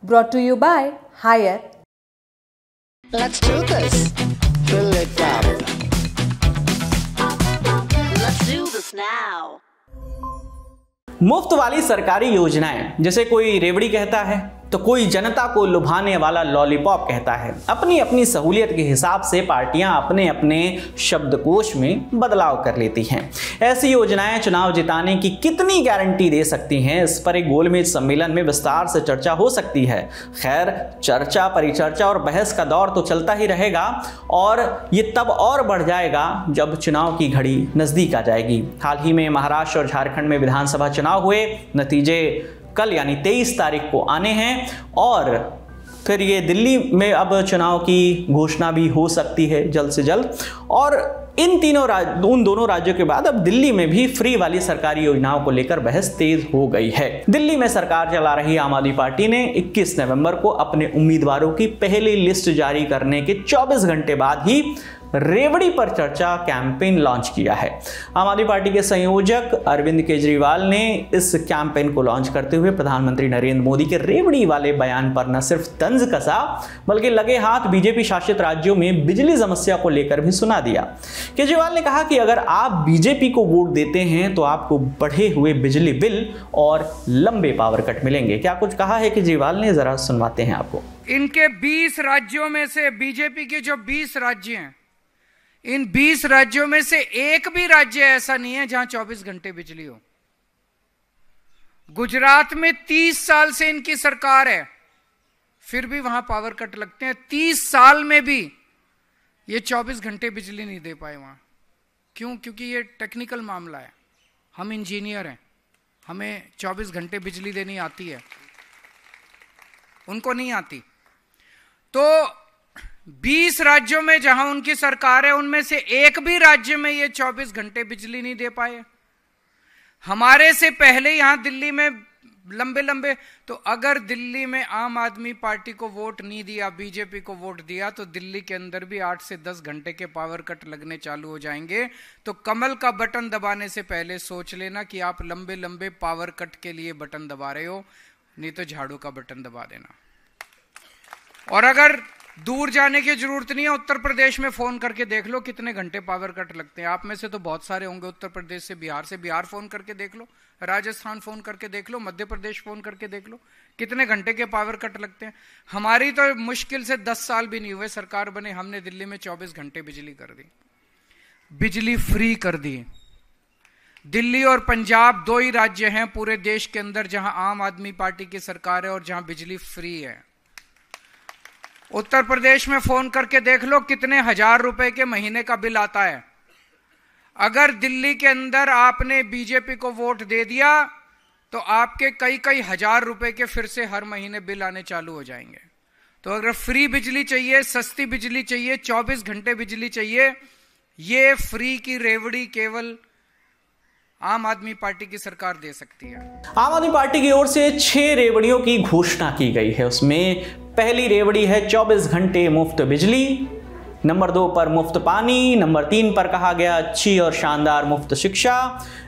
brought to you by Hire. Let's do this. Fill it up. Let's do this now. मुफ्त वाली सरकारी योजनाएं, जैसे कोई रेवड़ी कहता है तो कोई जनता को लुभाने वाला लॉलीपॉप कहता है। अपनी अपनी सहूलियत के हिसाब से पार्टियां अपने अपने शब्दकोश में बदलाव कर लेती हैं। ऐसी योजनाएं चुनाव जिताने की कितनी गारंटी दे सकती हैं, इस पर एक गोलमेज सम्मेलन में विस्तार से चर्चा हो सकती है। खैर, चर्चा परिचर्चा और बहस का दौर तो चलता ही रहेगा और ये तब और बढ़ जाएगा जब चुनाव की घड़ी नजदीक आ जाएगी। हाल ही में महाराष्ट्र और झारखंड में विधानसभा चुनाव हुए, नतीजे कल यानी 23 तारीख को आने हैं और फिर ये दिल्ली में अब चुनाव की घोषणा भी हो सकती है जल्द से जल्द। और उन दोनों राज्यों के बाद अब दिल्ली में भी फ्री वाली सरकारी योजनाओं को लेकर बहस तेज हो गई है। दिल्ली में सरकार चला रही आम आदमी पार्टी ने 21 नवंबर को अपने उम्मीदवारों की पहली लिस्ट जारी करने के 24 घंटे बाद ही रेवड़ी पर चर्चा कैंपेन लॉन्च किया है। आम आदमी पार्टी के संयोजक अरविंद केजरीवाल ने इस कैंपेन को लॉन्च करते हुए प्रधानमंत्री नरेंद्र मोदी के रेवड़ी वाले बयान पर न सिर्फ तंज कसा बल्कि लगे हाथ बीजेपी शासित राज्यों में बिजली समस्या को लेकर भी सुना दिया। केजरीवाल ने कहा कि अगर आप बीजेपी को वोट देते हैं तो आपको बढ़े हुए बिजली बिल और लंबे पावर कट मिलेंगे। क्या कुछ कहा है केजरीवाल ने, जरा सुनवाते हैं आपको। इनके 20 राज्यों में से बीजेपी के जो 20 राज्य हैं, इन 20 राज्यों में से एक भी राज्य ऐसा नहीं है जहां 24 घंटे बिजली हो। गुजरात में 30 साल से इनकी सरकार है, फिर भी वहां पावर कट लगते हैं। 30 साल में भी ये 24 घंटे बिजली नहीं दे पाए वहां। क्यों? क्योंकि ये टेक्निकल मामला है। हम इंजीनियर हैं, हमें 24 घंटे बिजली देनी आती है, उनको नहीं आती। तो 20 राज्यों में जहां उनकी सरकार है, उनमें से एक भी राज्य में ये 24 घंटे बिजली नहीं दे पाए। हमारे से पहले यहां दिल्ली में लंबे तो अगर दिल्ली में आम आदमी पार्टी को वोट नहीं दिया, बीजेपी को वोट दिया, तो दिल्ली के अंदर भी 8 से 10 घंटे के पावर कट लगने चालू हो जाएंगे। तो कमल का बटन दबाने से पहले सोच लेना कि आप लंबे पावर कट के लिए बटन दबा रहे हो, नहीं तो झाड़ू का बटन दबा देना। और अगर दूर जाने की जरूरत नहीं है, उत्तर प्रदेश में फोन करके देख लो कितने घंटे पावर कट लगते हैं। आप में से तो बहुत सारे होंगे उत्तर प्रदेश से बिहार फोन करके देख लो, राजस्थान फोन करके देख लो, मध्य प्रदेश फोन करके देख लो कितने घंटे के पावर कट लगते हैं। हमारी तो मुश्किल से 10 साल भी नहीं हुए सरकार बने, हमने दिल्ली में 24 घंटे बिजली कर दी, बिजली फ्री कर दी। दिल्ली और पंजाब 2 ही राज्य हैं पूरे देश के अंदर जहां आम आदमी पार्टी की सरकार है और जहां बिजली फ्री है। उत्तर प्रदेश में फोन करके देख लो कितने हजार रुपए के महीने का बिल आता है। अगर दिल्ली के अंदर आपने बीजेपी को वोट दे दिया तो आपके कई हजार रुपए के फिर से हर महीने बिल आने चालू हो जाएंगे। तो अगर फ्री बिजली चाहिए, सस्ती बिजली चाहिए, 24 घंटे बिजली चाहिए, ये फ्री की रेवड़ी केवल आम आदमी पार्टी की सरकार दे सकती है। आम आदमी पार्टी की ओर से 6 रेवड़ियों की घोषणा की गई है। उसमें पहली रेवड़ी है 24 घंटे मुफ्त बिजली, नंबर 2 पर मुफ्त पानी, नंबर 3 पर कहा गया अच्छी और शानदार मुफ्त शिक्षा,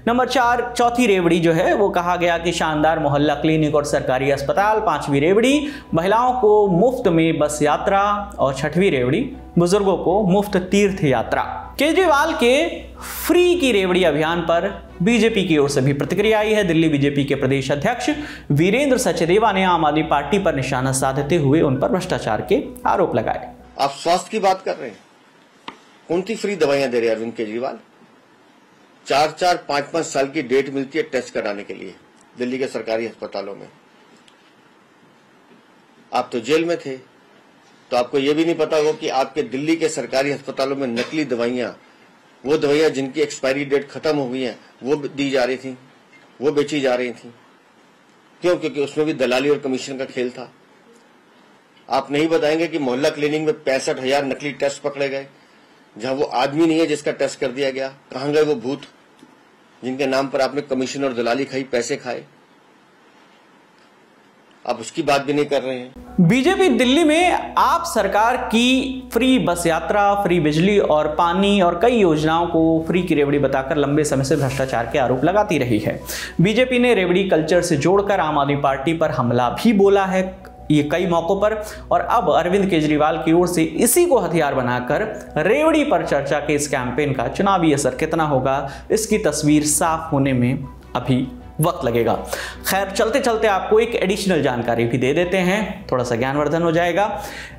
नंबर 4 चौथी रेवड़ी जो है वो कहा गया कि शानदार मोहल्ला क्लिनिक और सरकारी अस्पताल, 5वीं रेवड़ी महिलाओं को मुफ्त में बस यात्रा और 6वीं रेवड़ी बुजुर्गों को मुफ्त तीर्थ यात्रा। केजरीवाल के फ्री की रेवड़ी अभियान पर बीजेपी की ओर से भी प्रतिक्रिया आई है। दिल्ली बीजेपी के प्रदेश अध्यक्ष वीरेंद्र सचदेवा ने आम आदमी पार्टी पर निशाना साधते हुए उन पर भ्रष्टाचार के आरोप लगाए। आप स्वास्थ्य की बात कर रहे हैं, कौन सी फ्री दवाइयां दे रहे हैं अरविंद केजरीवाल? 4-4, 5-5 साल की डेट मिलती है टेस्ट कराने के लिए दिल्ली के सरकारी अस्पतालों में। आप तो जेल में थे, तो आपको यह भी नहीं पता होगा कि आपके दिल्ली के सरकारी अस्पतालों में नकली दवाइयां, वो दवाइयां जिनकी एक्सपायरी डेट खत्म हो गई हैं, वो दी जा रही थी, वो बेची जा रही थी। क्यों? क्योंकि उसमें भी दलाली और कमीशन का खेल था। आप नहीं बताएंगे कि मोहल्ला क्लिनिक में 65,000 नकली टेस्ट पकड़े गए, जहां वो आदमी नहीं है जिसका टेस्ट कर दिया गया। कहां गए वो भूत जिनके नाम पर आपने कमीशन और दलाली खाई, पैसे खाए? आप उसकी बात भी नहीं कर रहे हैं। बीजेपी दिल्ली में आप सरकार की फ्री बस यात्रा, फ्री बिजली और पानी और कई योजनाओं को फ्री की रेवड़ी बताकर लंबे समय से भ्रष्टाचार के आरोप लगाती रही है। बीजेपी ने रेवड़ी कल्चर से जोड़कर आम आदमी पार्टी पर हमला भी बोला है। ये कई मौकों पर, और अब अरविंद केजरीवाल की ओर से इसी को हथियार बनाकर रेवड़ी पर चर्चा के इस कैंपेन का चुनावी असर कितना होगा, इसकी तस्वीर साफ होने में अभी वक्त लगेगा। खैर, चलते चलते आपको एक एडिशनल जानकारी भी दे देते हैं, थोड़ा सा ज्ञानवर्धन हो जाएगा।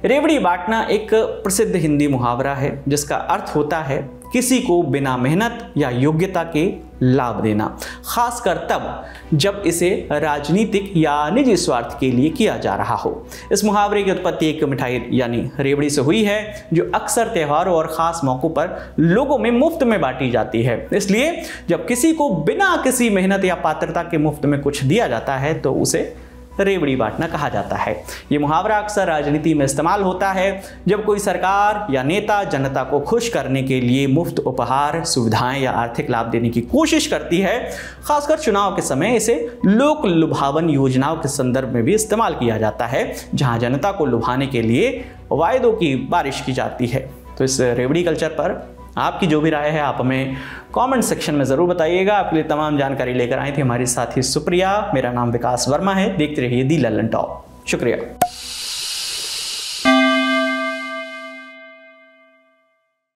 रेवड़ी बांटना एक प्रसिद्ध हिंदी मुहावरा है जिसका अर्थ होता है किसी को बिना मेहनत या योग्यता के लाभ देना, खासकर तब जब इसे राजनीतिक या निजी स्वार्थ के लिए किया जा रहा हो। इस मुहावरे की उत्पत्ति एक मिठाई यानी रेवड़ी से हुई है, जो अक्सर त्योहारों और खास मौकों पर लोगों में मुफ्त में बांटी जाती है। इसलिए जब किसी को बिना किसी मेहनत या पात्रता के मुफ्त में कुछ दिया जाता है तो उसे रेवड़ी बांटना कहा जाता है। ये मुहावरा अक्सर राजनीति में इस्तेमाल होता है जब कोई सरकार या नेता जनता को खुश करने के लिए मुफ्त उपहार, सुविधाएं या आर्थिक लाभ देने की कोशिश करती है। खासकर चुनाव के समय इसे लोक लुभावन योजनाओं के संदर्भ में भी इस्तेमाल किया जाता है, जहां जनता को लुभाने के लिए वायदों की बारिश की जाती है। तो इस रेवड़ी कल्चर पर आपकी जो भी राय है आप हमें कमेंट सेक्शन में ज़रूर बताइएगा। आपके लिए तमाम जानकारी लेकर आई थी हमारी साथी सुप्रिया। मेरा नाम विकास वर्मा है। देखते रहिए दी लल्लन टॉप। शुक्रिया।